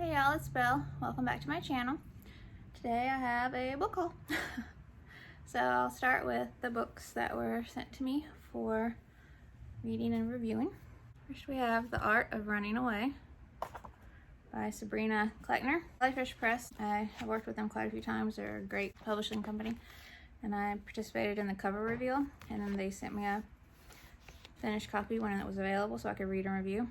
Hey y'all, it's Belle. Welcome back to my channel. Today I have a book haul. So I'll start with the books that were sent to me for reading and reviewing. First we have The Art of Running Away by Sabrina Kleckner. Jellyfish Press. I have worked with them quite a few times. They're a great publishing company. And I participated in the cover reveal, and then they sent me a finished copy when it was available so I could read and review.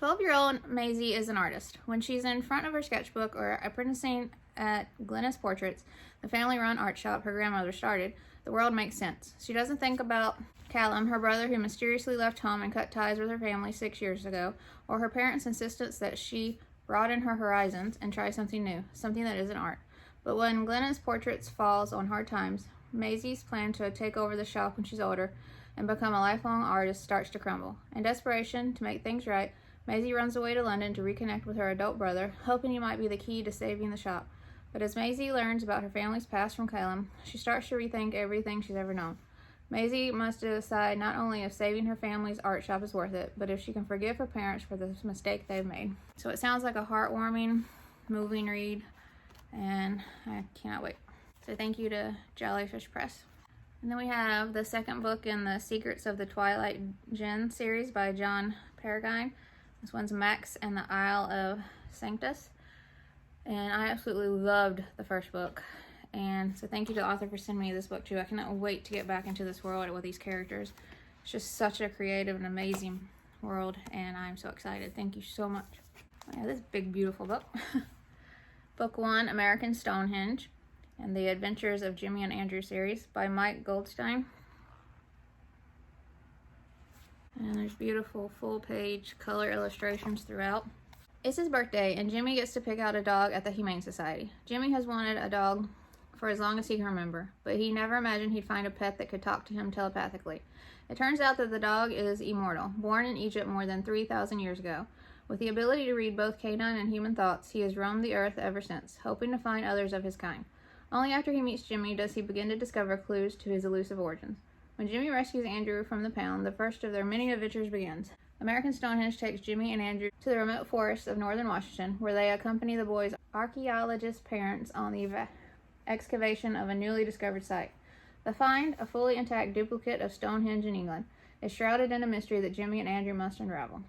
12-year-old Maisie is an artist. When she's in front of her sketchbook or apprenticing at Glennis Portraits, the family-run art shop her grandmother started, the world makes sense. She doesn't think about Callum, her brother who mysteriously left home and cut ties with her family 6 years ago, or her parents' insistence that she broaden her horizons and try something new, something that isn't art. But when Glennis Portraits falls on hard times, Maisie's plan to take over the shop when she's older and become a lifelong artist starts to crumble. In desperation to make things right, Maisie runs away to London to reconnect with her adult brother, hoping he might be the key to saving the shop. But as Maisie learns about her family's past from Callum, she starts to rethink everything she's ever known. Maisie must decide not only if saving her family's art shop is worth it, but if she can forgive her parents for the mistake they've made. So it sounds like a heartwarming, moving read, and I cannot wait. So thank you to Jellyfish Press. And then we have the second book in the Secrets of the Twilight Djinn series by John Peragine. This one's Max and the Isle of Sanctus. And I absolutely loved the first book. And so thank you to the author for sending me this book too. I cannot wait to get back into this world with these characters. It's just such a creative and amazing world, and I'm so excited. Thank you so much. I have this big, beautiful book. Book 1, American Stonehenge, and the Adventures of Jimmy and Andrew series by Mike Goldstein. And there's beautiful full-page color illustrations throughout. It's his birthday, and Jimmy gets to pick out a dog at the Humane Society. Jimmy has wanted a dog for as long as he can remember, but he never imagined he'd find a pet that could talk to him telepathically. It turns out that the dog is immortal, born in Egypt more than 3,000 years ago. With the ability to read both canine and human thoughts, he has roamed the earth ever since, hoping to find others of his kind. Only after he meets Jimmy does he begin to discover clues to his elusive origins. When Jimmy rescues Andrew from the pound, the first of their many adventures begins. American Stonehenge takes Jimmy and Andrew to the remote forests of northern Washington, where they accompany the boys' archaeologist parents on the excavation of a newly discovered site. The find, a fully intact duplicate of Stonehenge in England, is shrouded in a mystery that Jimmy and Andrew must unravel.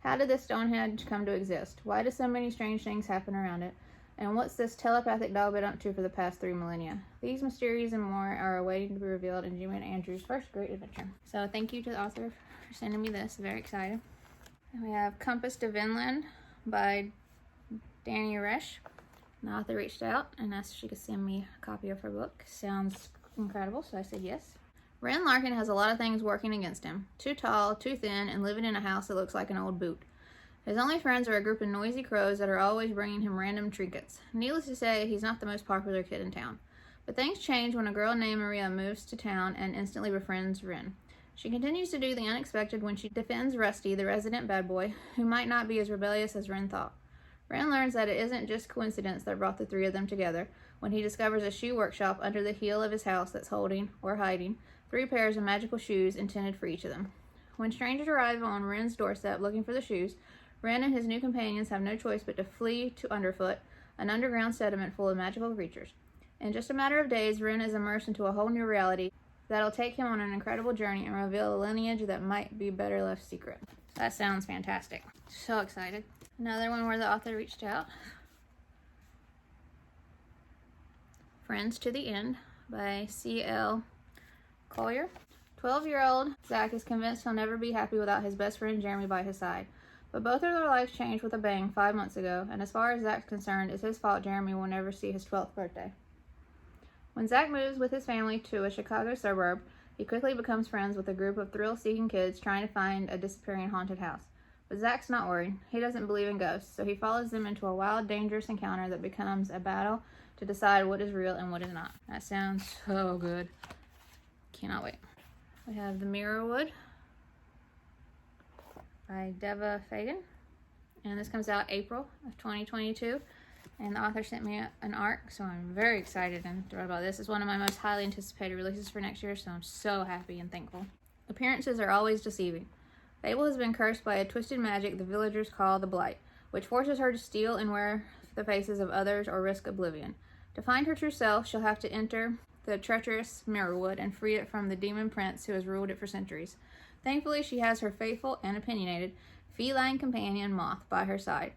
How did this Stonehenge come to exist? Why do so many strange things happen around it? And what's this telepathic dog been up to for the past 3 millennia? These mysteries and more are awaiting to be revealed in Jimmy and Andrew's first great adventure. So thank you to the author for sending me this. Very excited. And we have Compass to Vinland by Dani Resh. The author reached out and asked if she could send me a copy of her book. Sounds incredible, so I said yes. Ren Larkin has a lot of things working against him. Too tall, too thin, and living in a house that looks like an old boot. His only friends are a group of noisy crows that are always bringing him random trinkets. Needless to say, he's not the most popular kid in town. But things change when a girl named Maria moves to town and instantly befriends Ren. She continues to do the unexpected when she defends Rusty, the resident bad boy, who might not be as rebellious as Ren thought. Ren learns that it isn't just coincidence that brought the three of them together when he discovers a shoe workshop under the heel of his house that's holding, or hiding, 3 pairs of magical shoes intended for each of them. When strangers arrive on Ren's doorstep looking for the shoes, Ren and his new companions have no choice but to flee to Underfoot, an underground sediment full of magical creatures. In just a matter of days, Ren is immersed into a whole new reality that'll take him on an incredible journey and reveal a lineage that might be better left secret. That sounds fantastic. So excited. Another one where the author reached out. Friends to the End by C.L. Colyer. 12-year-old Zach is convinced he'll never be happy without his best friend Jeremy by his side. But both of their lives changed with a bang 5 months ago, and as far as Zach's concerned, it's his fault Jeremy will never see his 12th birthday. When Zach moves with his family to a Chicago suburb, he quickly becomes friends with a group of thrill-seeking kids trying to find a disappearing haunted house. But Zach's not worried. He doesn't believe in ghosts, so he follows them into a wild, dangerous encounter that becomes a battle to decide what is real and what is not. That sounds so good. Cannot wait. We have The Mirrorwood by Deva Fagan, and this comes out April of 2022, and the author sent me an arc, so I'm very excited and thrilled about this. It's one of my most highly anticipated releases for next year, so I'm so happy and thankful. Appearances are always deceiving. Fable has been cursed by a twisted magic the villagers call the Blight, which forces her to steal and wear the faces of others or risk oblivion. To find her true self, she'll have to enter the treacherous Mirrorwood and free it from the demon prince who has ruled it for centuries. Thankfully, she has her faithful and opinionated feline companion Moth by her side.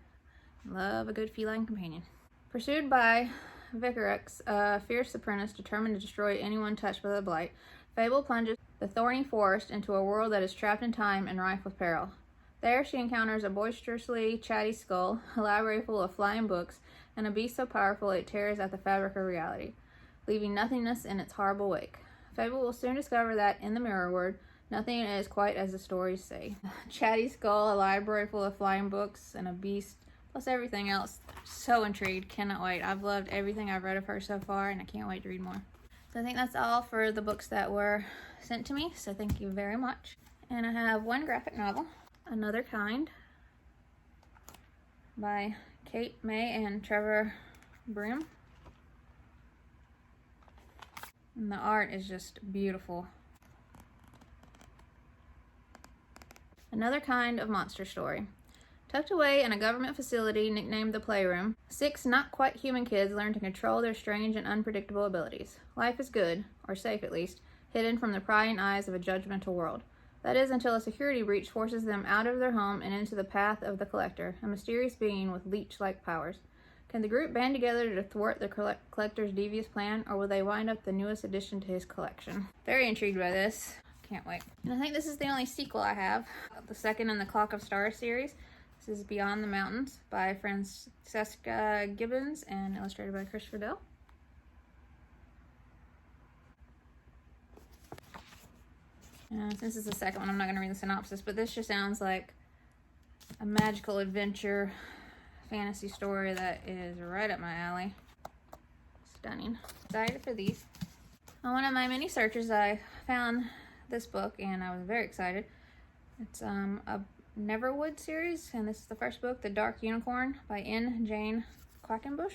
Love a good feline companion. Pursued by Vicarex, a fierce apprentice determined to destroy anyone touched by the blight, Fable plunges the thorny forest into a world that is trapped in time and rife with peril. There she encounters a boisterously chatty skull, a library full of flying books, and a beast so powerful it tears at the fabric of reality, leaving nothingness in its horrible wake. Fable will soon discover that, in the Mirrorwood, nothing is quite as the stories say. Chatty skull, a library full of flying books, and a beast, plus everything else. So intrigued, cannot wait. I've loved everything I've read of her so far, and I can't wait to read more. So I think that's all for the books that were sent to me, so thank you very much. And I have one graphic novel, Another Kind, by Cait, May, and Trevor Bream. And the art is just beautiful. Another kind of monster story. Tucked away in a government facility nicknamed the Playroom, 6 not-quite-human kids learn to control their strange and unpredictable abilities. Life is good, or safe at least, hidden from the prying eyes of a judgmental world. That is, until a security breach forces them out of their home and into the path of the Collector, a mysterious being with leech-like powers. Can the group band together to thwart the Collector's devious plan, or will they wind up the newest addition to his collection? Very intrigued by this. Can't wait. And I think this is the only sequel I have. The second in the Clock of Stars series. This is Beyond the Mountains by Francesca Gibbons and illustrated by Riddell. Since this is the second one, I'm not going to read the synopsis, but this just sounds like a magical adventure fantasy story that is right up my alley. Stunning. Excited for these. On one of my mini searches, I found this book and I was very excited. It's a Mirrorwood series, and this is the first book, The Dark Unicorn by N. Jane Quackenbush.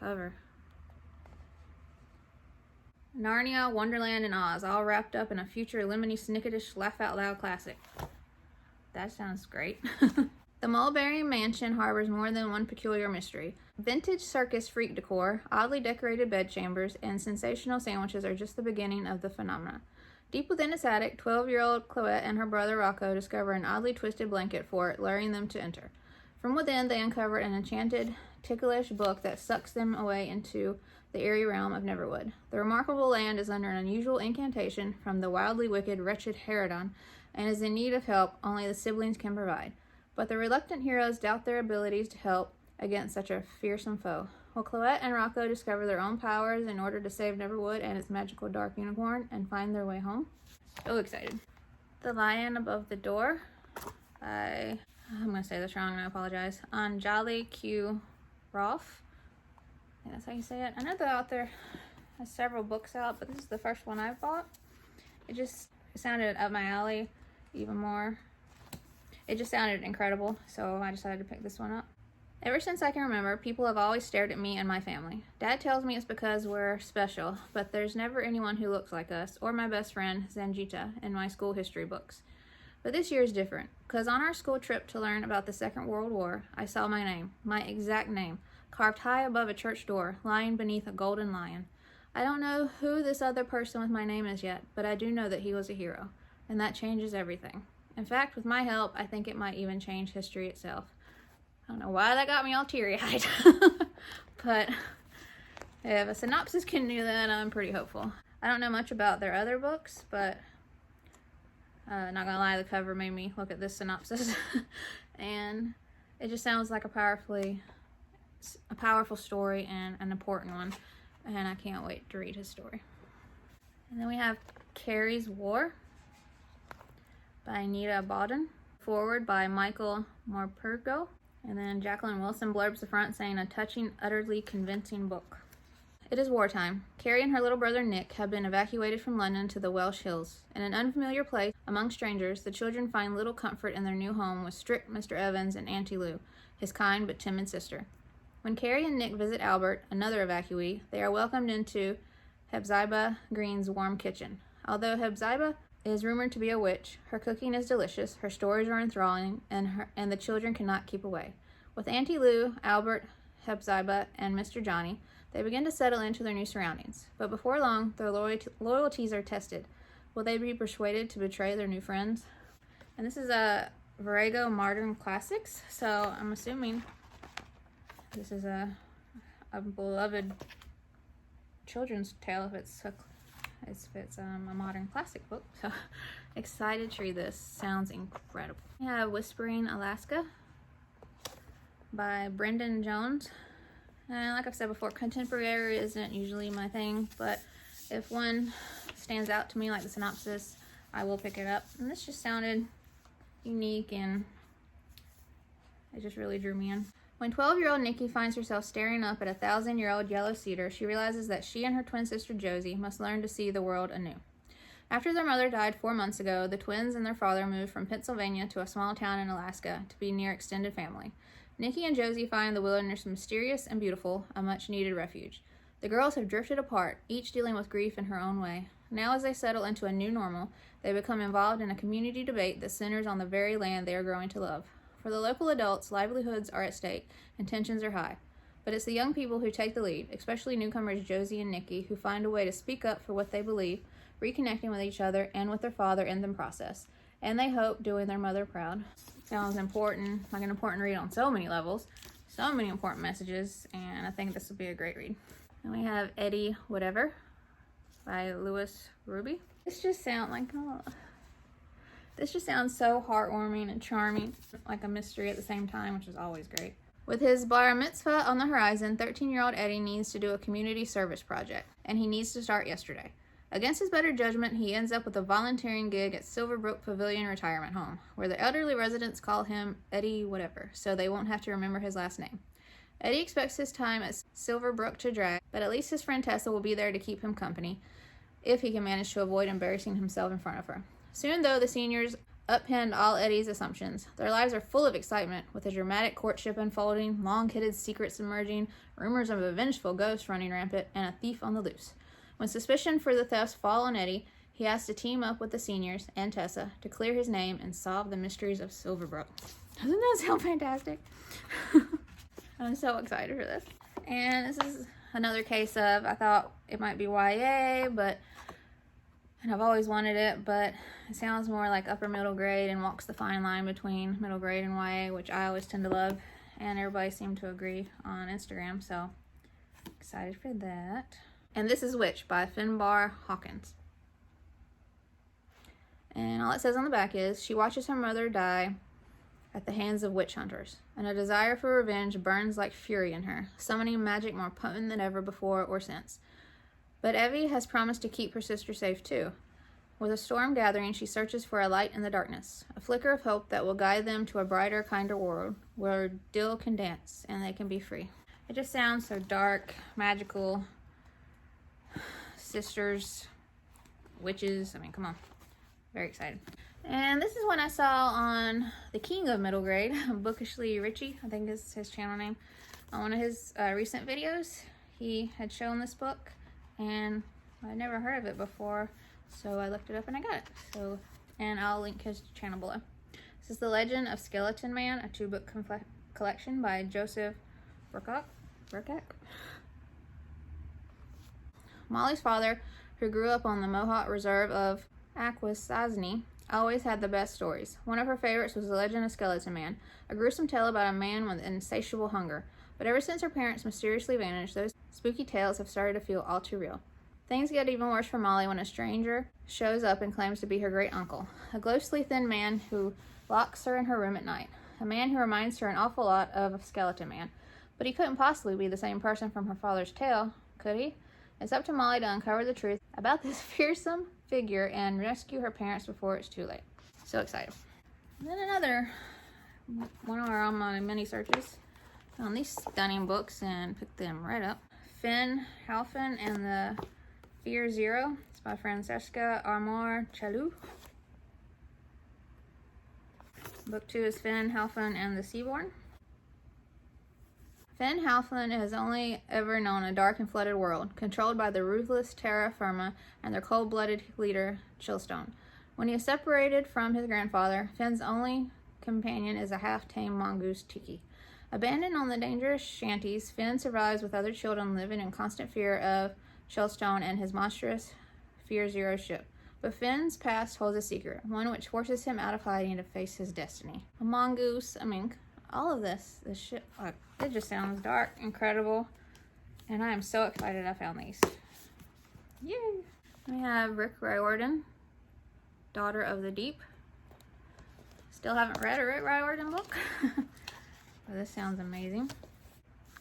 Cover. Narnia, Wonderland, and Oz, all wrapped up in a future lemony snicketish laugh-out-loud classic. That sounds great. The Mulberry Mansion harbors more than one peculiar mystery. Vintage circus freak decor, oddly decorated bedchambers, and sensational sandwiches are just the beginning of the phenomena. Deep within its attic, 12-year-old Cait and her brother Rocco discover an oddly twisted blanket fort, luring them to enter. From within, they uncover an enchanted, ticklish book that sucks them away into the eerie realm of Neverwood. The remarkable land is under an unusual incantation from the wildly wicked, wretched Herodon, and is in need of help only the siblings can provide. But the reluctant heroes doubt their abilities to help against such a fearsome foe. Will Cait and Rocco discover their own powers in order to save Neverwood and its magical dark unicorn and find their way home? So excited. The Lion Above the Door by, I'm going to say this wrong and I apologize, Onjali Q. Raúf. I think that's how you say it. I know the author has several books out, but this is the first one I've bought. It sounded up my alley even more. It just sounded incredible, so I decided to pick this one up. Ever since I can remember, people have always stared at me and my family. Dad tells me it's because we're special, but there's never anyone who looks like us, or my best friend, Zanjita, in my school history books. But this year is different, because on our school trip to learn about the Second World War, I saw my name, my exact name, carved high above a church door, lying beneath a golden lion. I don't know who this other person with my name is yet, but I do know that he was a hero, and that changes everything. In fact, with my help, I think it might even change history itself. I don't know why that got me all teary-eyed, but if a synopsis can do that, I'm pretty hopeful. I don't know much about their other books, but not gonna lie, the cover made me look at this synopsis, and it just sounds like a powerful story and an important one, and I can't wait to read his story. And then we have Carrie's War by Nita Bawden, forward by Michael Morpurgo. And then Jacqueline Wilson blurbs the front saying, a touching, utterly convincing book. It is wartime. Carrie and her little brother Nick have been evacuated from London to the Welsh Hills. In an unfamiliar place, among strangers, the children find little comfort in their new home with strict Mr. Evans and Auntie Lou, his kind but timid sister. When Carrie and Nick visit Albert, another evacuee, they are welcomed into Hepzibah Green's warm kitchen. Although Hepzibah is rumored to be a witch. Her cooking is delicious, her stories are enthralling, and the children cannot keep away. With Auntie Lou, Albert, Hepzibah, and Mr. Johnny, they begin to settle into their new surroundings. But before long, their loyalties are tested. Will they be persuaded to betray their new friends? And this is a Virago Modern Classics, so I'm assuming this is a beloved children's tale if it's a modern classic book. So excited to read this. Sounds incredible. We have Whispering Alaska by Brendan Jones. And like I've said before, contemporary isn't usually my thing, but if one stands out to me like the synopsis, I will pick it up. And this just sounded unique and it just really drew me in. When 12-year-old Nikki finds herself staring up at a 1,000-year-old yellow cedar, she realizes that she and her twin sister Josie must learn to see the world anew. After their mother died 4 months ago, the twins and their father moved from Pennsylvania to a small town in Alaska to be near extended family. Nikki and Josie find the wilderness mysterious and beautiful, a much-needed refuge. The girls have drifted apart, each dealing with grief in her own way. Now as they settle into a new normal, they become involved in a community debate that centers on the very land they are growing to love. For the local adults, livelihoods are at stake and tensions are high. But it's the young people who take the lead, especially newcomers Josie and Nikki, who find a way to speak up for what they believe, reconnecting with each other and with their father in the process. And they hope doing their mother proud. Sounds important, like an important read on so many levels, so many important messages, and I think this will be a great read. And we have Eddie Whatever by Louis Ruby. This just sounds like, this just sounds so heartwarming and charming, like a mystery at the same time, which is always great. With his bar mitzvah on the horizon, 13-year-old Eddie needs to do a community service project, and he needs to start yesterday. Against his better judgment, he ends up with a volunteering gig at Silverbrook Pavilion Retirement Home, where the elderly residents call him Eddie Whatever, so they won't have to remember his last name. Eddie expects his time at Silverbrook to drag, but at least his friend Tessa will be there to keep him company, if he can manage to avoid embarrassing himself in front of her. Soon, though, the seniors upend all Eddie's assumptions. Their lives are full of excitement, with a dramatic courtship unfolding, long-hidden secrets emerging, rumors of a vengeful ghost running rampant, and a thief on the loose. When suspicion for the thefts fall on Eddie, he has to team up with the seniors and Tessa to clear his name and solve the mysteries of Silverbrook. Doesn't that sound fantastic? I'm so excited for this. And this is another case of, I thought it might be YA, and I've always wanted it, but it sounds more like upper middle grade and walks the fine line between middle grade and YA, which I always tend to love, and everybody seemed to agree on Instagram, so excited for that. And this is Witch by Finbar Hawkins. And all it says on the back is, she watches her mother die at the hands of witch hunters, and a desire for revenge burns like fury in her, summoning magic more potent than ever before or since. But Evie has promised to keep her sister safe too. With a storm gathering, she searches for a light in the darkness, a flicker of hope that will guide them to a brighter, kinder world where Dill can dance and they can be free. It just sounds so dark, magical. Sisters, witches, I mean, come on. Very excited. And this is one I saw on the king of middle grade, Bookishly Richie, I think is his channel name. On one of his recent videos, he had shown this book, and I'd never heard of it before, so I looked it up and I got it. So, and I'll link his channel below. This is The Legend of Skeleton Man, a 2-book collection by Joseph Burkak. Molly's father, who grew up on the Mohawk Reserve of Akwesasne, always had the best stories. One of her favorites was The Legend of Skeleton Man, a gruesome tale about a man with insatiable hunger. But ever since her parents mysteriously vanished, those spooky tales have started to feel all too real. Things get even worse for Molly when a stranger shows up and claims to be her great uncle, a ghostly thin man who locks her in her room at night, a man who reminds her an awful lot of a Skeleton Man. But he couldn't possibly be the same person from her father's tale, could he? It's up to Molly to uncover the truth about this fearsome figure and rescue her parents before it's too late. So excited. And then another one on my mini searches. Found these stunning books and picked them right up. Finn Halfin and the Fear Zero. It's by Francesca Armour Chalou. Book 2 is Finn Halfin and the Seaborn. Finn Halfin has only ever known a dark and flooded world, controlled by the ruthless terra firma and their cold-blooded leader, Chillstone. When he is separated from his grandfather, Finn's only companion is a half-tame mongoose, Tiki. Abandoned on the dangerous shanties, Finn survives with other children living in constant fear of Shellstone and his monstrous Fear Zero ship. But Finn's past holds a secret, one which forces him out of hiding to face his destiny. A mongoose, all of this shit, it just sounds dark, incredible, and I am so excited I found these. Yay! We have Rick Riordan, Daughter of the Deep. Still haven't read a Rick Riordan book. But this sounds amazing.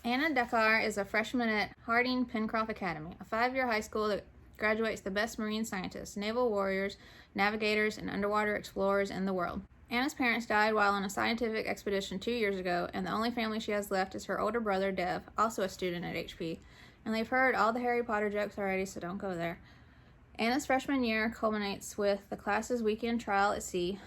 Anna Dekar is a freshman at Harding Pencroft Academy, a 5-year high school that graduates the best marine scientists, naval warriors, navigators, and underwater explorers in the world. Anna's parents died while on a scientific expedition 2 years ago, and the only family she has left is her older brother, Dev, also a student at HP. And they've heard all the Harry Potter jokes already, so don't go there. Anna's freshman year culminates with the class's weekend trial at sea,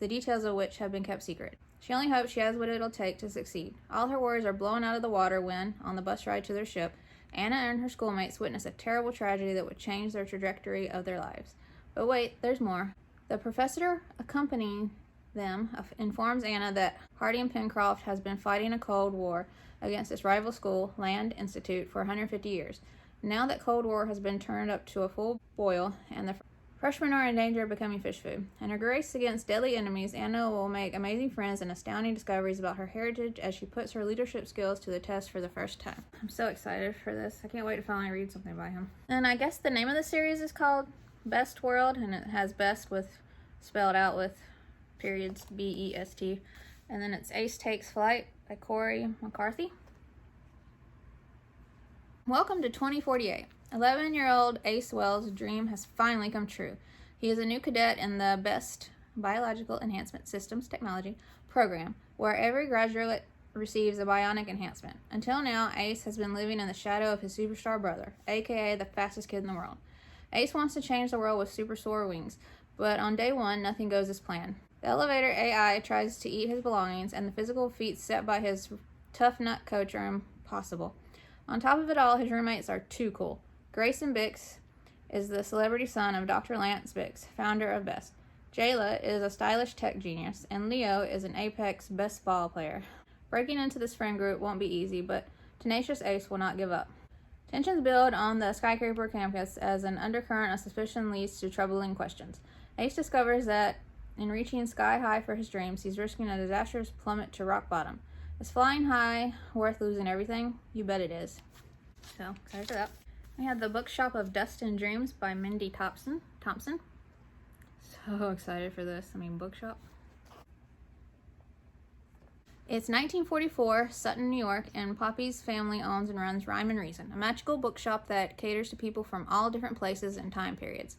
the details of which have been kept secret. She only hopes she has what it'll take to succeed. All her worries are blown out of the water when, on the bus ride to their ship, Anna and her schoolmates witness a terrible tragedy that would change their trajectory of their lives. But wait, there's more. The professor accompanying them informs Anna that Harding Pencroft has been fighting a Cold War against its rival school, Land Institute, for 150 years. Now that Cold War has been turned up to a full boil, and the freshmen are in danger of becoming fish food. In her race against deadly enemies, Anna will make amazing friends and astounding discoveries about her heritage as she puts her leadership skills to the test for the first time. I'm so excited for this. I can't wait to finally read something by him. And I guess the name of the series is called Best World, and it has best spelled out with periods, B-E-S-T. And then it's Ace Takes Flight by Corey McCarthy. Welcome to 2048. 11-year-old Ace Wells' dream has finally come true. He is a new cadet in the BEST Biological Enhancement Systems Technology program, where every graduate receives a bionic enhancement. Until now, Ace has been living in the shadow of his superstar brother, aka the fastest kid in the world. Ace wants to change the world with super soar wings, but on day one, nothing goes as planned. The elevator AI tries to eat his belongings, and the physical feats set by his tough nut coach are impossible. On top of it all, his roommates are too cool. Grayson Bix is the celebrity son of Dr. Lance Bix, founder of BEST. Jayla is a stylish tech genius, and Leo is an Apex best ball player. Breaking into this friend group won't be easy, but tenacious Ace will not give up. Tensions build on the skyscraper campus as an undercurrent of suspicion leads to troubling questions. Ace discovers that in reaching sky high for his dreams, he's risking a disastrous plummet to rock bottom. Is flying high worth losing everything? You bet it is. So, excited for that. We have The Bookshop of Dust and Dreams by Mindy Thompson. So excited for this. Bookshop. It's 1944, Sutton, New York, and Poppy's family owns and runs Rhyme and Reason, a magical bookshop that caters to people from all different places and time periods.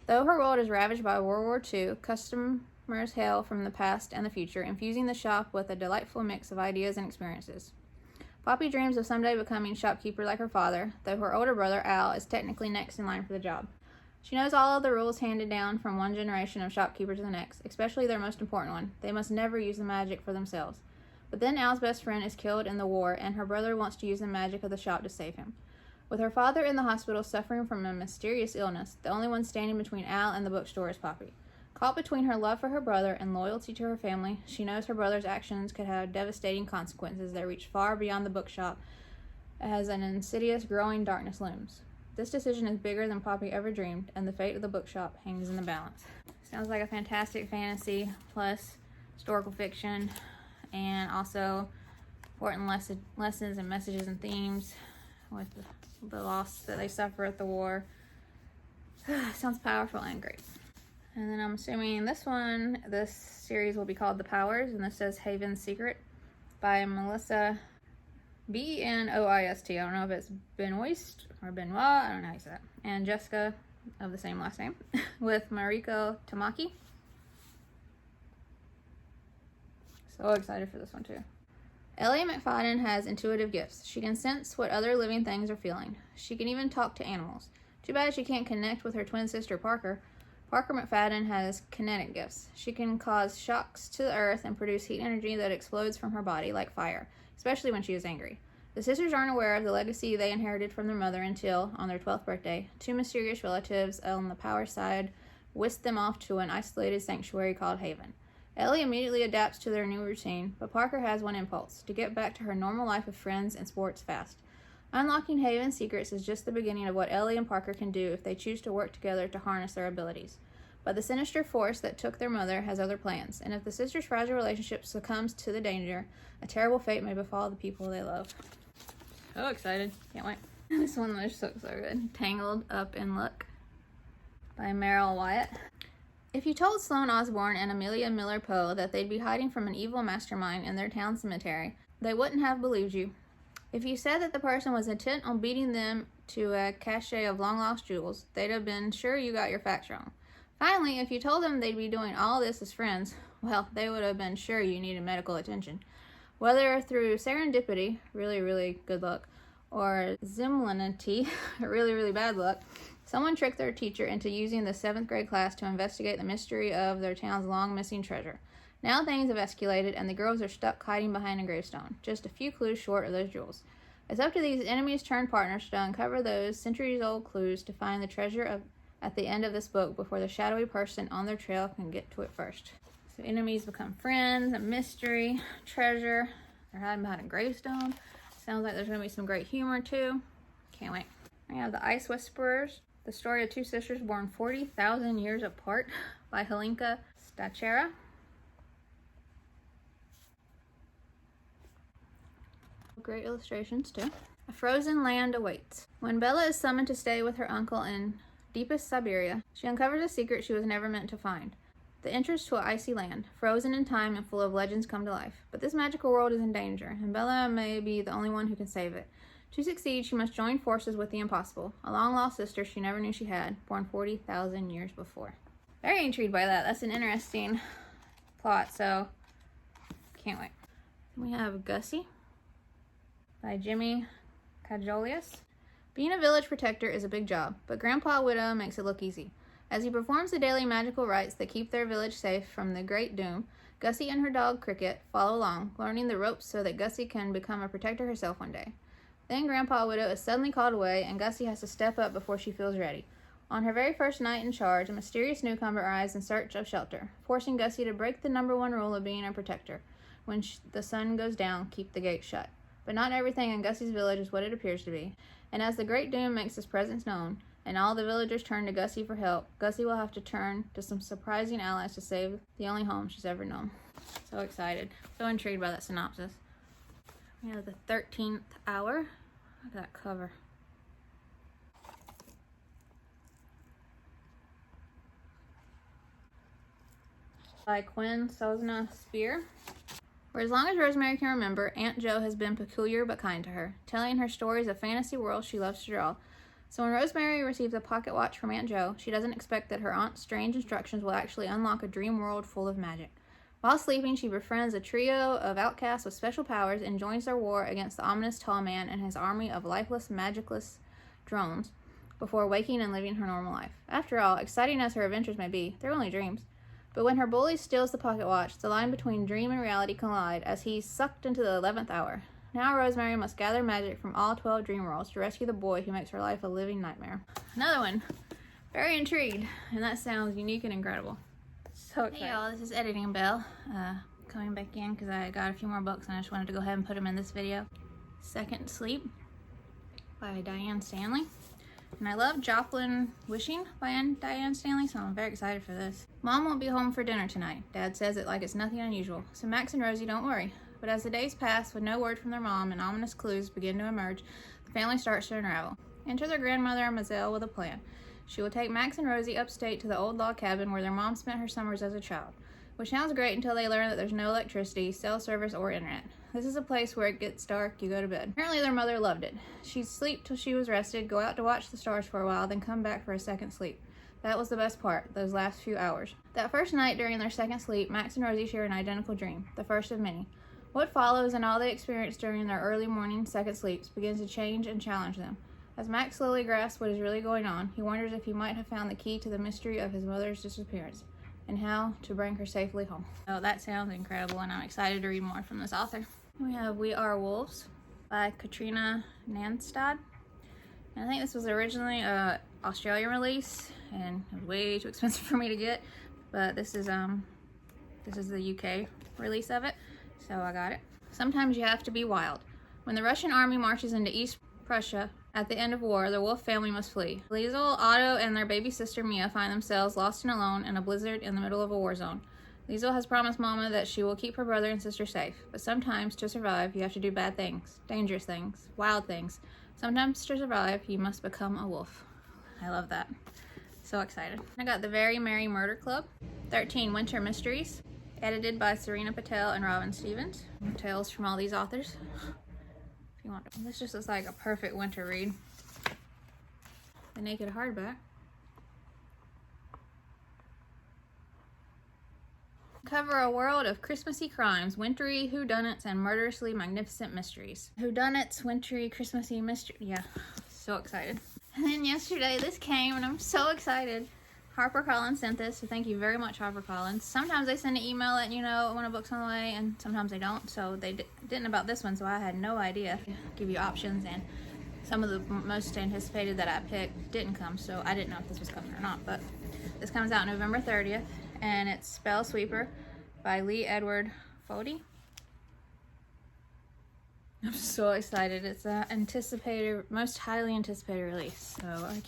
Though her world is ravaged by World War II, customers hail from the past and the future, infusing the shop with a delightful mix of ideas and experiences. Poppy dreams of someday becoming shopkeeper like her father, though her older brother, Al, is technically next in line for the job. She knows all of the rules handed down from one generation of shopkeepers to the next, especially their most important one. They must never use the magic for themselves. But then Al's best friend is killed in the war, and her brother wants to use the magic of the shop to save him. With her father in the hospital suffering from a mysterious illness, the only one standing between Al and the bookstore is Poppy. Caught between her love for her brother and loyalty to her family, she knows her brother's actions could have devastating consequences that reach far beyond the bookshop as an insidious growing darkness looms. This decision is bigger than Poppy ever dreamed, and the fate of the bookshop hangs in the balance. Sounds like a fantastic fantasy plus historical fiction, and also important lessons and messages and themes with the loss that they suffer at the war. Sounds powerful and great. And then I'm assuming this series will be called The Powers, and this says Haven's Secret by Melissa Benoist. I don't know if it's Benoist or Benoit, I don't know how you say that. And Jessica, of the same last name, with Mariko Tamaki. So excited for this one too. Ellie McFadden has intuitive gifts. She can sense what other living things are feeling. She can even talk to animals. Too bad she can't connect with her twin sister Parker. Parker McFadden has kinetic gifts. She can cause shocks to the earth and produce heat energy that explodes from her body like fire, especially when she is angry. The sisters aren't aware of the legacy they inherited from their mother until, on their 12th birthday, two mysterious relatives on the power side whisk them off to an isolated sanctuary called Haven. Ellie immediately adapts to their new routine, but Parker has one impulse: to get back to her normal life of friends and sports fast. Unlocking Haven's secrets is just the beginning of what Ellie and Parker can do if they choose to work together to harness their abilities. But the sinister force that took their mother has other plans, and if the sisters' fragile relationship succumbs to the danger, a terrible fate may befall the people they love. So excited. Can't wait. This one looks so good. Tangled Up in Luck by Meryl Wyatt. If you told Sloane Osborne and Amelia Miller Poe that they'd be hiding from an evil mastermind in their town cemetery, they wouldn't have believed you. If you said that the person was intent on beating them to a cache of long-lost jewels, they'd have been sure you got your facts wrong. Finally, if you told them they'd be doing all this as friends, well, they would have been sure you needed medical attention. Whether through serendipity, really good luck, or zimlinity, really bad luck, someone tricked their teacher into using the 7th grade class to investigate the mystery of their town's long-missing treasure. Now things have escalated, and the girls are stuck hiding behind a gravestone, just a few clues short of those jewels. It's up to these enemies-turned-partners to uncover those centuries-old clues to find the treasure at the end of this book before the shadowy person on their trail can get to it first. So enemies become friends, a mystery, treasure. They're hiding behind a gravestone. Sounds like there's going to be some great humor, too. Can't wait. We have The Ice Whisperers, the story of two sisters born 40,000 years apart by Helinka Stachera. Great illustrations, too. A frozen land awaits. When Bella is summoned to stay with her uncle in deepest Siberia, she uncovers a secret she was never meant to find. The entrance to an icy land, frozen in time and full of legends come to life. But this magical world is in danger, and Bella may be the only one who can save it. To succeed, she must join forces with the impossible, a long-lost sister she never knew she had, born 40,000 years before. Very intrigued by that. That's an interesting plot, so can't wait. We have Gussie by Jimmy Cajolius. Being a village protector is a big job, but Grandpa Widow makes it look easy. As he performs the daily magical rites that keep their village safe from the Great Doom, Gussie and her dog Cricket follow along, learning the ropes so that Gussie can become a protector herself one day. Then Grandpa Widow is suddenly called away, and Gussie has to step up before she feels ready. On her very first night in charge, a mysterious newcomer arrives in search of shelter, forcing Gussie to break the #1 rule of being a protector. When the sun goes down, keep the gate shut. But not everything in Gussie's village is what it appears to be. And as the Great Doom makes his presence known, and all the villagers turn to Gussie for help, Gussie will have to turn to some surprising allies to save the only home she's ever known. So excited. So intrigued by that synopsis. We have The 13th Hour. Look at that cover. By Quinn Sosna Spear. For as long as Rosemary can remember, Aunt Jo has been peculiar but kind to her, telling her stories of fantasy worlds she loves to draw. So when Rosemary receives a pocket watch from Aunt Jo, she doesn't expect that her aunt's strange instructions will actually unlock a dream world full of magic. While sleeping, she befriends a trio of outcasts with special powers and joins their war against the ominous tall man and his army of lifeless, magicless drones before waking and living her normal life. After all, exciting as her adventures may be, they're only dreams. But when her bully steals the pocket watch, the line between dream and reality collide as he's sucked into the 11th hour. Now Rosemary must gather magic from all 12 dream worlds to rescue the boy who makes her life a living nightmare. Another one. Very intrigued, and that sounds unique and incredible. So excited. Hey y'all, this is Editing Bell. Coming back in because I got a few more books and I just wanted to go ahead and put them in this video. Second Sleep by Diane Stanley. And I love Joplin Wishing by Diane Stanley, so I'm very excited for this. Mom won't be home for dinner tonight. Dad says it like it's nothing unusual. So Max and Rosie don't worry. But as the days pass with no word from their mom and ominous clues begin to emerge, the family starts to unravel. Enter their grandmother, Mazel, with a plan. She will take Max and Rosie upstate to the old log cabin where their mom spent her summers as a child. Which sounds great until they learn that there's no electricity, cell service, or internet. This is a place where it gets dark, you go to bed. Apparently their mother loved it. She'd sleep till she was rested, go out to watch the stars for a while, then come back for a second sleep. That was the best part, those last few hours. That first night during their second sleep, Max and Rosie share an identical dream, the first of many. What follows and all they experience during their early morning second sleeps begins to change and challenge them. As Max slowly grasps what is really going on, he wonders if he might have found the key to the mystery of his mother's disappearance and how to bring her safely home. Oh, that sounds incredible, and I'm excited to read more from this author. We have We Are Wolves by Katrina Nanstad. And I think this was originally a Australian release, and it was way too expensive for me to get, but this is the UK release of it, so I got it. Sometimes you have to be wild. When the Russian army marches into East Prussia at the end of war, the Wolf family must flee. Liesel, Otto, and their baby sister Mia find themselves lost and alone in a blizzard in the middle of a war zone. Liesel has promised Mama that she will keep her brother and sister safe, but sometimes to survive you have to do bad things, dangerous things, wild things. Sometimes to survive you must become a wolf. I love that. So excited. I got The Very Merry Murder Club, 13 Winter Mysteries, edited by Serena Patel and Robin Stevens. Tales from all these authors. If you want to. This just looks like a perfect winter read. The naked hardback. Cover a world of Christmassy crimes, wintry whodunits, and murderously magnificent mysteries. Whodunits, wintry, Christmassy mystery. Yeah, so excited. And then yesterday this came, and I'm so excited. HarperCollins sent this, so thank you very much, HarperCollins. Sometimes they send an email letting you know when a book's on the way, and sometimes they don't. So they didn't about this one, so I had no idea. Give you options, and some of the most anticipated that I picked didn't come, so I didn't know if this was coming or not. But this comes out November 30th, and it's Spell Sweeper by Lee Edward Fody. I'm so excited. It's an anticipated, most highly anticipated release, so I'm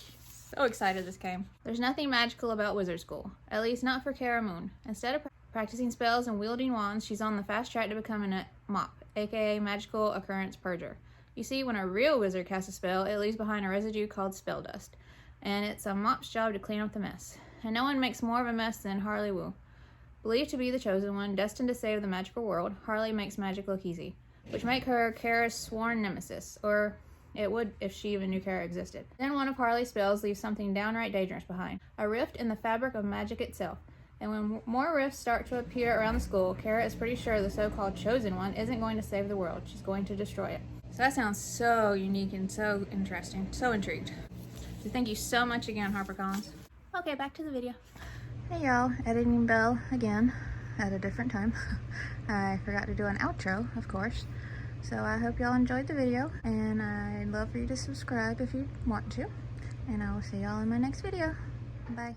so excited this came. There's nothing magical about wizard school, at least not for Cara Moon. Instead of practicing spells and wielding wands, she's on the fast track to becoming a mop, aka magical occurrence purger. You see, when a real wizard casts a spell, it leaves behind a residue called spell dust, and it's a mop's job to clean up the mess. And no one makes more of a mess than Harley Wu. Believed to be the chosen one, destined to save the magical world, Harley makes magic look easy, which make her Cara's sworn nemesis, or it would if she even knew Cara existed. Then one of Harley's spells leaves something downright dangerous behind, a rift in the fabric of magic itself. And when more rifts start to appear around the school, Cara is pretty sure the so-called chosen one isn't going to save the world, she's going to destroy it. So that sounds so unique and so interesting, so intrigued. So thank you so much again, HarperCollins. Okay, back to the video. Hey y'all, editing bell again at a different time. I forgot to do an outro, of course. So I hope y'all enjoyed the video, and I'd love for you to subscribe if you want to. And I will see y'all in my next video. Bye.